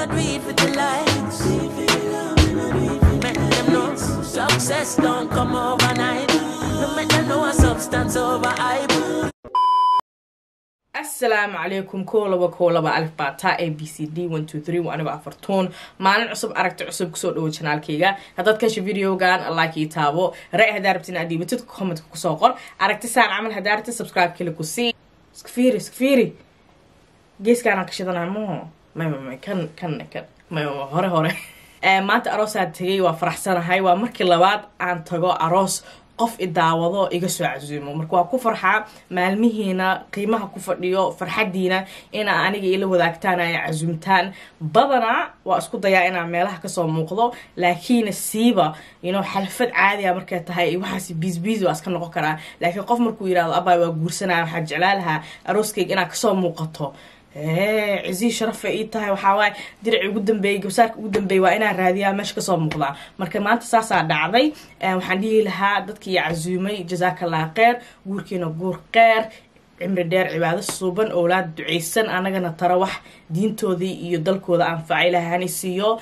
not do it for the likes. Make them know success don't come overnight. No make them know a substance over hype. السلام عليكم كولبا ألف باتا ABCD 1 2 3 وأنا بأفرتون معنا عصب أركت عصب كسر أول شنال كيجا هذا كاش فيديو كان لايك يتابو رأي هدارتنا دي بتد كومنت كسوقر أركت سان عمل هدارت سبسكرايب كله كسي سكفيري جيس كان كشدنا مو ما كان ما هره ما أنت أروس هتجي وفرح سنة هاي ومركي لبعض عن تجو أروس قف الدعوة إيجا سو عزومه مركوا كفرحة مالمهينا قيمها كفريو فرحدينا إن أنا جي له ذاكتانا عزومتان بدنا وأسكت ضياء إن عملها كسر مقضى لكن السيبة حلفت عادية مركت هاي وحاسي بيز وأسكن نقكرها لكن قف مركوا يراد أبا وجورسنا حج علالها أروسكي إن كسر مقطه عزي شرف إيتها وحواي درعي قدام بي وسارك قدام بي وأنا راديا مش كصوب مقطع مركب ما أنت ساسا دعضي وحندي لها ضدك يا عزومي جزاك الله خير قولكينا قول خير عمر دير عبادة الصوبان أولاد دعيسن أنا جنا تروح دين تودي يدلكوا ذا أنفعي لها هني سيو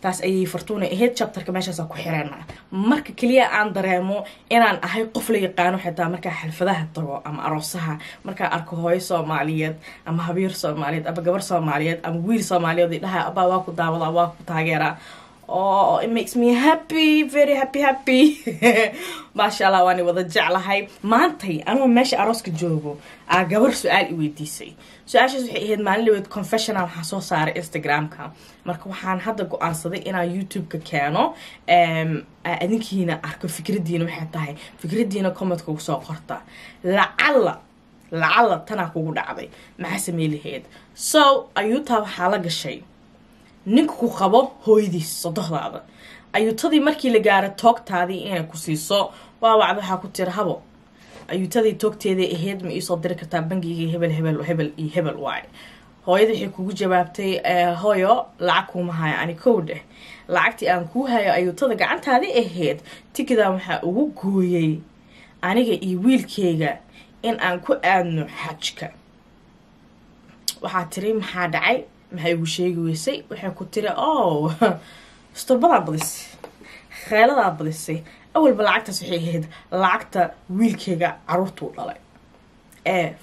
taas ay fartuuna ahayd chapterka meeshaas ku xireenaa marka kaliya aan dareemo inaan ahay qof la yaqaan xitaa marka xalfadaha tago ama aroosaha marka arko hooyo Soomaaliyeed ama habeer Soomaaliyeed ama gabar Soomaaliyeed ama wiil Soomaaliyeed dhaha aba waa ku daawada waa ku taageera oh it makes me happy very happy maasha waani wada jeclahay maantay anoo meesha arooska joogo gabar su'aal i weydiisay su'aashaas waxay ahayd maalin weed confessional waxaan soo saaray Instagram-ka marka waxaan hadda go'aansaday inaan YouTube-ka keeno adinkiina arko fikradiina waxay tahay fikradiina comment-ka ku soo qorta lacalla tana kugu dhacday maxaa sameeyay so ayuuta waxa la gashay ninka ku qabo hooyadiis sadoxdaada ayuutadii markii la gaaro toogtaadii inay ku siiso waa wacdo waxa ku tir habo ayuutadii toogteeda ahayd ma isoo diri kartaa bangiga hebel waay hooyada waxay kugu jawaabtay hooyo lacag kuma hayo ani koodhe lacagtii aan ku hayo ayuutada gacantaadii ahayd tikidan waxa ugu gooyay aniga iyo wiilkeyga in aan ku aadno xajka waxa tiri maxaa dhacay maxay ugu sheegi weysay waxay ku tiri stobada badis kheelada badisay awalba lacagtaas waxay ahayd lacagta wiilkeyga caruurtu dhalay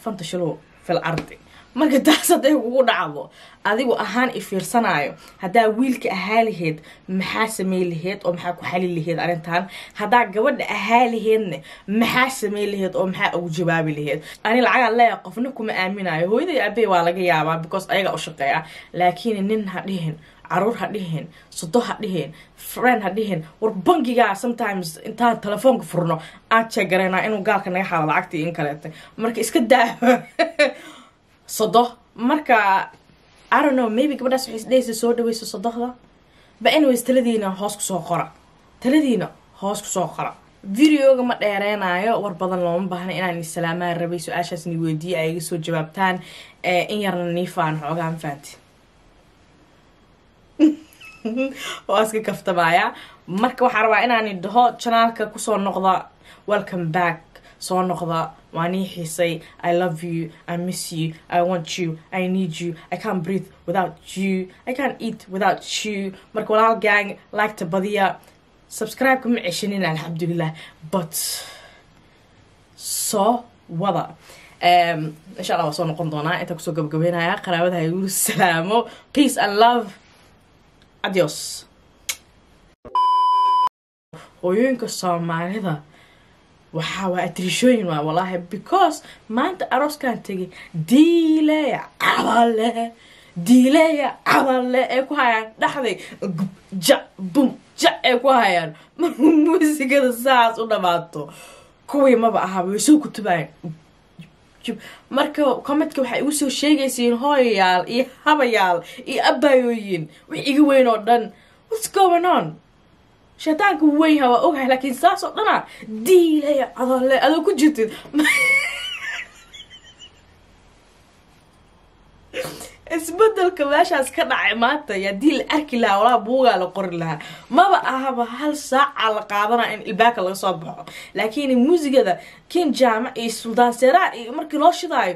fantashalo fil ardi marka taas haday ugu dhacdo adigu ahaan fiirsanayo hadaa wiilka ahaaliheed maxaa sameey laheed oo maxaa ku xalin laheed arintan hadaa gabadha ahaaliheedna maxaa sameey laheed oo maxaa ugu jawaabi laheed ani lacag leeyahay qofna kuma aaminayo hooyada aabay waa laga yaabaa because ayaga u shaqeeya laakiin nin ha dhihin caruur ha dhihin sodo ha dhihin friend ha dhihin war bangiga sometimes intaan telefoonka furno aan chegarayna inuu gaalka naga xalo lacagtii in kaleetay marka iska daa sodo marka I don't know maybe gabadhaas waxay isdhaysa soo dhaweyso sodoxda but anyways taladiina hoos ku soo qora videoga ma dheereenaayo war badan looma baahna inaan salaamaan rabay su'aashaas ni weydiiyay ay iga soo jawaabtaan in yarna niifaan xoogaan faanti waaska kaftamaya marka waxa rabaa inaan dhaho channelka ku soo noqda welcome back soo noqda waani xiisay I love you I miss you I want you I need you I can't breathe without you I can't eat without you marka walaal gang like to badiya subscribe kuma ceshanin alxamdulillah but so wada insha Allah soo noqon doonaa inta ku soo gabagabeynaya qaraabada ay ugu salaamo peace and love adios hooyooyinka Soomaalida waxa waa atrishooyin waa wallahi because maanta arooskan tagay diilaya cabale ee ku hayaan dhaxday bum ee ku hayaan muusigada saas u dhamaato kuwii maba aha way soo kutubayaan marka comment-ka waxay ugu soo sheegaysiin hooyayaal iyo habayaal iyo abayooyin wax iga weyn oo dhan what's going on shaytaanka weyn hawa ogahay laakiin saas oo dhana diilaya cadale adoo ku jirtid isbeddelka meeshaas ka dhacay maanta yaa dil arki lahaa walaa buuga la qori lahaa maba ahaba hal saaca la qaadana in ilbaaka laga soo baxo laakiin muusigada kin jaamac iyo suldaan seeraa markii loo shidaayo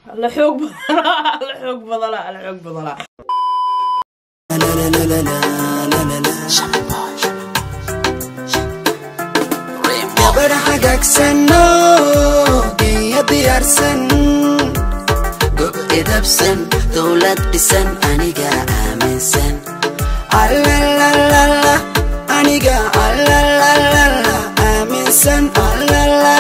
الحوق بدلا الحوق بدلا الحوق بدلا gabar xagaagsanno geeya diyaarsan gob edabsan dowlad dhisan aniga aaminsan alalala aniga alalala aaminsan alalala